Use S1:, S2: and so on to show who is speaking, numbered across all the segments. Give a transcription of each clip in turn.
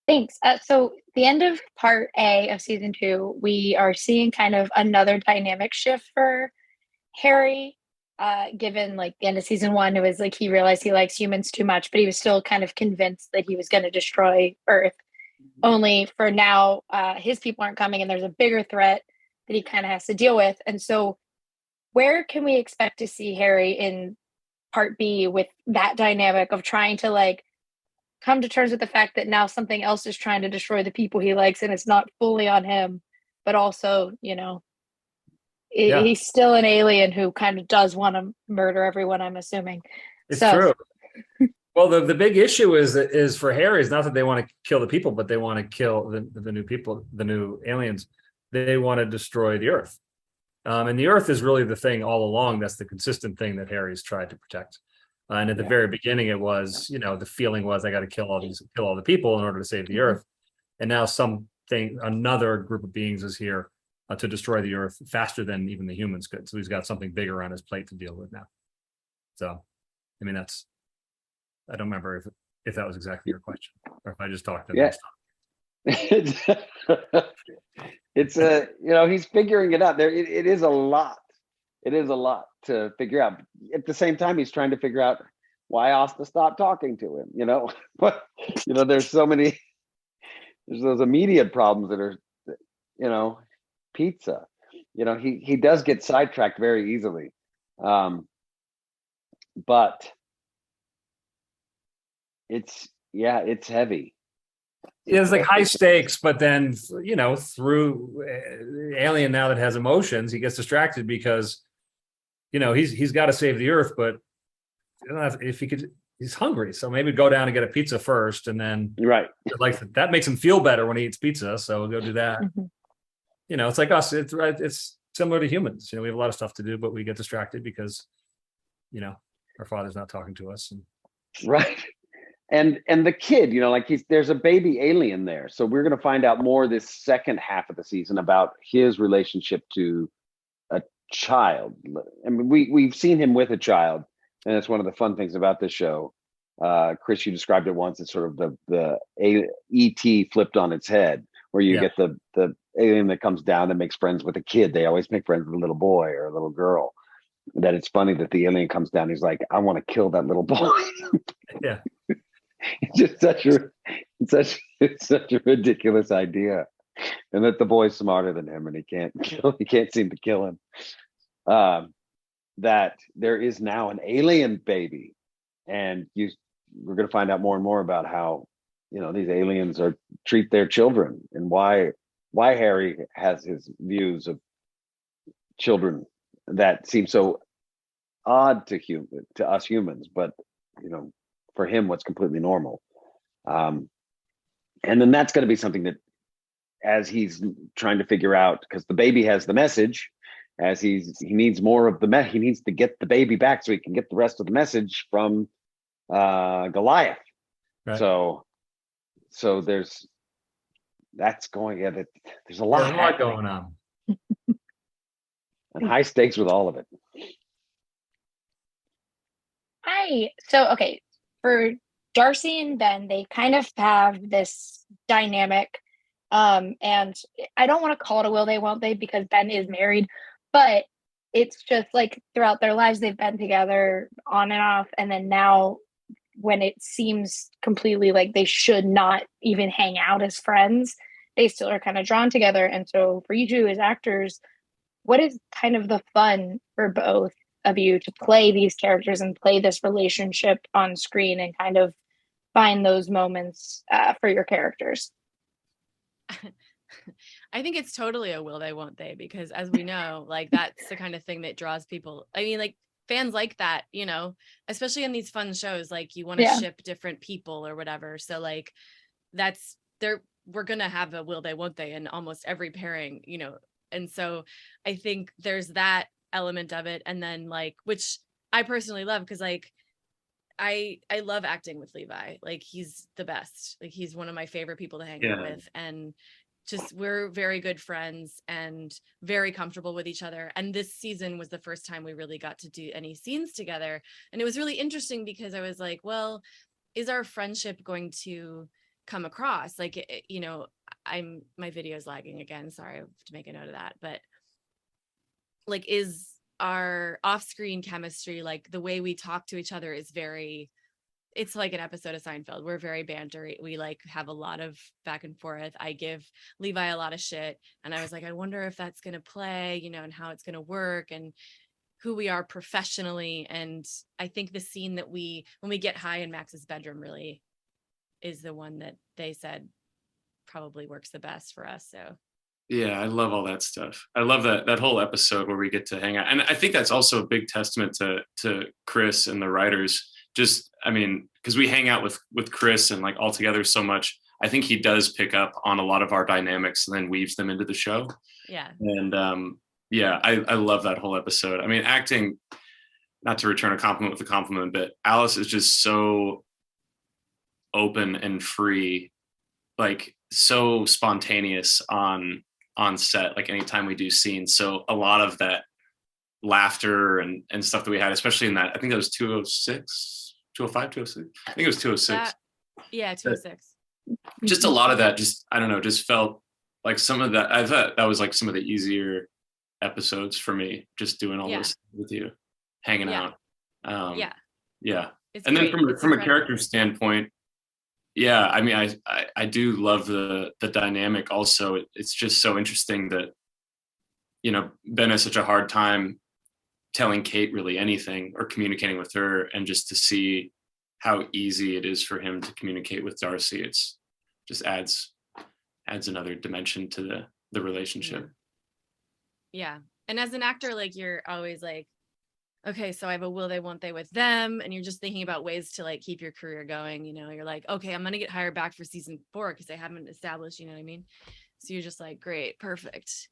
S1: Thanks. So the end of part A of season two, we are seeing kind of another dynamic shift for Harry. Given like the end of season one, it was like he realized he likes humans too much, but he was still kind of convinced that he was going to destroy Earth. Only for now, his people aren't coming, and there's a bigger threat that he kind of has to deal with. And so, where can we expect to see Harry in part B with that dynamic of trying to like come to terms with the fact that now something else is trying to destroy the people he likes and it's not fully on him, but also,
S2: Yeah,
S1: he's still an alien who kind of does want to murder everyone, I'm assuming.
S2: it's
S1: So,
S2: true. Well, the big issue is for Harry is not that they want to kill the people, but they want to kill the new people, the new aliens. They want to destroy the Earth. And the Earth is really the thing all along. That's the consistent thing that Harry's tried to protect. And at the
S3: Yeah.
S2: very beginning, it was, the feeling was I got to kill all the people in order to save the Earth. And now another group of beings is here to destroy the Earth faster than even the humans could. So he's got something bigger on his plate to deal with now. So, I mean, I don't remember if that was exactly your question or if I just talked to
S3: Yeah. It's, he's figuring it out. It is a lot. It is a lot to figure out. At the same time, he's trying to figure out why Asta stopped talking to him, but there's so many, there's those immediate problems that are, you know, pizza. He does get sidetracked very easily. But it's heavy.
S2: It's like high stakes, but then through alien now that has emotions, he gets distracted because he's got to save the Earth, but if he could, he's hungry, so maybe go down and get a pizza first, and then
S3: Right.
S2: like that makes him feel better when he eats pizza, so we'll go do that.
S1: mhm.
S2: It's like us. It's similar to humans. We have a lot of stuff to do, but we get distracted because our father's not talking to us.
S3: Right. And the kid, like there's a baby alien there. So we're going to find out more this second half of the season about his relationship to a child. I mean, we've seen him with a child, and it's one of the fun things about this show. Chris, you described it once. It's sort of the ET flipped on its head, where you
S2: Yeah.
S3: get the alien that comes down and makes friends with a kid. They always make friends with a little boy or a little girl. That it's funny that the alien comes down. He's like, I want to kill that little boy.
S2: Yeah.
S3: It's just it's such a ridiculous idea, and that the boy's smarter than him, and he can't seem to kill him. That there is now an alien baby, and we're going to find out more and more about how these aliens treat their children, and why Harry has his views of children that seem so odd to us humans, but for him what's completely normal. And then that's going to be something that, as he's trying to figure out, because the baby has the message, as he needs more of he needs to get the baby back so he can get the rest of the message from Goliath.
S2: Right.
S3: So there's there's a lot
S2: going on,
S3: and high stakes with all of it.
S1: Okay, for Darcy and Ben, they kind of have this dynamic. And I don't want to call it a will they, won't they, because Ben is married, but it's just like throughout their lives, they've been together on and off. And then now, when it seems completely like they should not even hang out as friends, they still are kind of drawn together. And so, for you two as actors, what is kind of the fun for both of you to play these characters and play this relationship on screen and kind of find those moments for your characters?
S4: I think it's totally a will they, won't they, because as we know, like that's the kind of thing that draws people. I mean, like fans like that, especially in these fun shows, like you want to ship different people or whatever. So like we're going to have a will they, won't they in almost every pairing, And so I think there's that element of it. And then like, which I personally love, because like, I love acting with Levi. Like he's the best. Like he's one of my favorite people to hang out with. And just we're very good friends and very comfortable with each other. And this season was the first time we really got to do any scenes together. And it was really interesting because I was like, well, is our friendship going to come across. Like, you know, my video is lagging again. Sorry, I have to make a note of that. But like, is our off-screen chemistry, like the way we talk to each other is it's like an episode of Seinfeld. We're very bantery. We like have a lot of back and forth. I give Levi a lot of shit. And I was like, I wonder if that's going to play, you know, and how it's going to work and who we are professionally. And I think the scene that when we get high in Max's bedroom really is the one that they said probably works the best for us. So
S5: yeah, I love all that stuff. I love that whole episode where we get to hang out. And I think that's also a big testament to Chris and the writers. Just, I mean, because we hang out with Chris and like all together so much, I think he does pick up on a lot of our dynamics and then weaves them into the show.
S4: yeah.
S5: And yeah, I love that whole episode. I mean, acting, not to return a compliment with a compliment, but Alice is just so open and free, like so spontaneous on set, like anytime we do scenes. So a lot of that laughter and stuff that we had, especially in that, I think that was 206, 205, 206. I think it was 206.
S4: Yeah, 206.
S5: Just a lot of that, just, I don't know, just felt like some of that, I thought that was like some of the easier episodes for me, just doing all this with you, hanging out. Yeah.
S4: It's
S5: and
S4: great.
S5: Then from a character standpoint, yeah, I mean, I do love the dynamic also. It's just so interesting that, you know, Ben has such a hard time telling Kate really anything or communicating with her, and just to see how easy it is for him to communicate with Darcy, it's just adds another dimension to the relationship.
S4: Yeah. And as an actor, like, you're always like, okay, so I have a will they, won't they with them. And you're just thinking about ways to like keep your career going. You know, you're like, okay, I'm going to get hired back for season 4 because they haven't established, you know what I mean? So you're just like, great, perfect.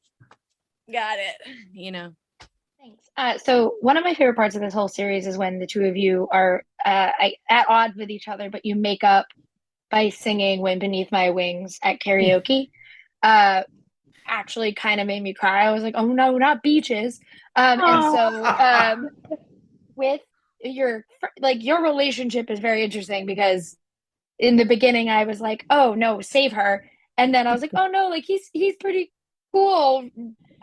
S4: Got it. You know?
S1: Thanks. So one of my favorite parts of this whole series is when the two of you are at odds with each other, but you make up by singing Wind Beneath My Wings at karaoke. Actually kind of made me cry. I was like, oh no, not beaches. And so with your relationship is very interesting because in the beginning I was like, oh no, save her. And then I was like, oh no, like he's pretty cool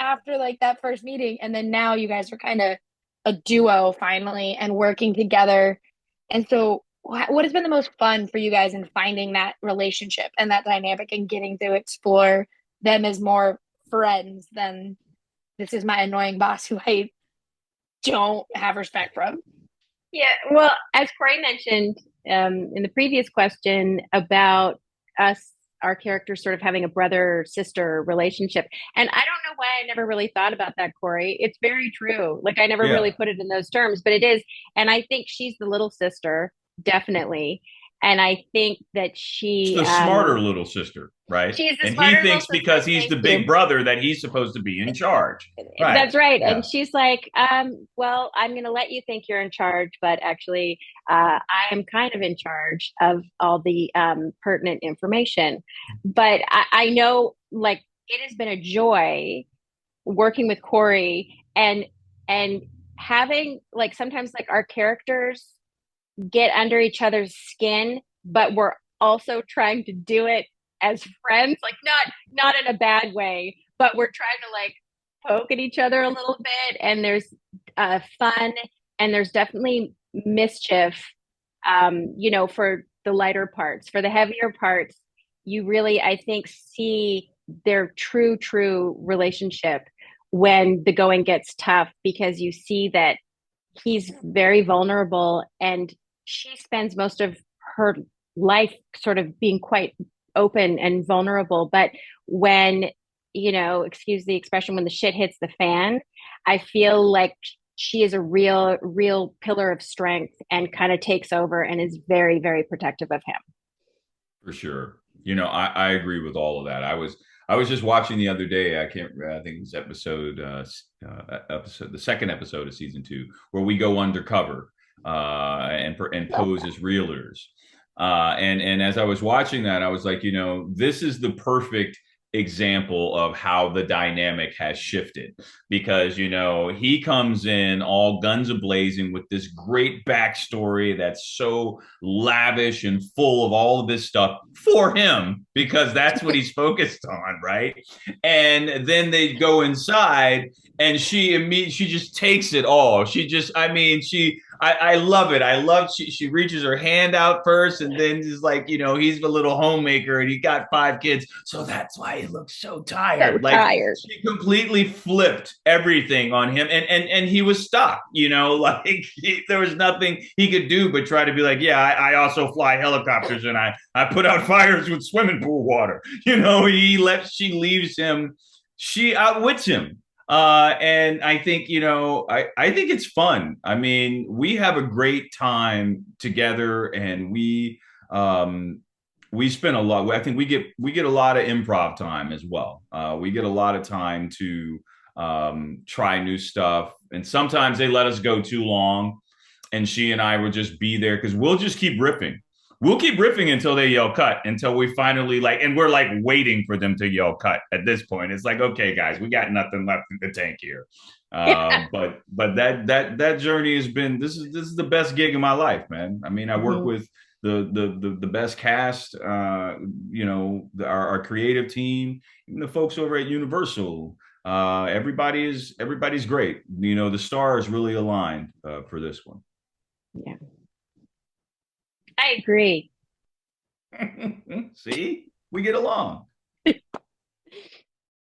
S1: after like that first meeting. And then now you guys are kind of a duo finally and working together. And so what has been the most fun for you guys in finding that relationship and that dynamic and getting to explore them as more friends than this is my annoying boss who I don't have respect from?
S6: Yeah, well, as Corey mentioned in the previous question about us, our characters sort of having a brother-sister relationship. And I don't know why I never really thought about that, Corey. It's very true. Like, I never really put it in those terms, but it is. And I think she's the little sister, definitely. And I think that she's
S7: the smarter little sister, right?
S6: She's the
S7: and
S6: smarter
S7: he thinks
S6: little
S7: because
S6: sister,
S7: he's the big brother that he's supposed to be in charge. Right.
S6: That's right.
S7: Yeah.
S6: And she's like, well, I'm going to let you think you're in charge, but actually, I am kind of in charge of all the pertinent information. But I know, like, it has been a joy working with Corey and having, like, sometimes like our characters get under each other's skin, but we're also trying to do it as friends, like not in a bad way, but we're trying to like poke at each other a little bit, and there's fun and there's definitely mischief, you know, for the lighter parts. For the heavier parts, you really, I think, see their true relationship when the going gets tough, because you see that he's very vulnerable and she spends most of her life sort of being quite open and vulnerable. But when, you know, excuse the expression, when the shit hits the fan, I feel like she is a real pillar of strength and kind of takes over and is very, very protective of him.
S7: For sure. You know, I agree with all of that. I was just watching the other day. I think it was episode the second episode of season 2, where we go undercover and pose as realtors. And as I was watching that, I was like, you know, this is the perfect example of how the dynamic has shifted, because he comes in all guns a-blazing with this great backstory that's so lavish and full of all of this stuff for him, because that's what he's focused on, right? And then they go inside and she just takes it all. I love it. I love she reaches her hand out first, and then is like, he's the little homemaker and he got 5 kids. So that's why he looks so tired.
S6: So tired.
S7: She completely flipped everything on him, and he was stuck, there was nothing he could do but try to be like, yeah, I also fly helicopters and I put out fires with swimming pool water. She leaves him, she outwits him. And I think, I think it's fun. I mean, we have a great time together, and we spend a lot. I think we get a lot of improv time as well. We get a lot of time to try new stuff, and sometimes they let us go too long, and she and I would just be there because we'll just keep riffing. We'll keep riffing until they yell cut, until we finally and we're like waiting for them to yell cut at this point. It's like, okay, guys, we got nothing left in the tank here. But that journey has been, this is the best gig of my life, man. I mean, I work with the best cast, our creative team, even the folks over at Universal. Everybody's great. The stars really aligned for this one.
S6: Yeah. I agree.
S7: See, we get along.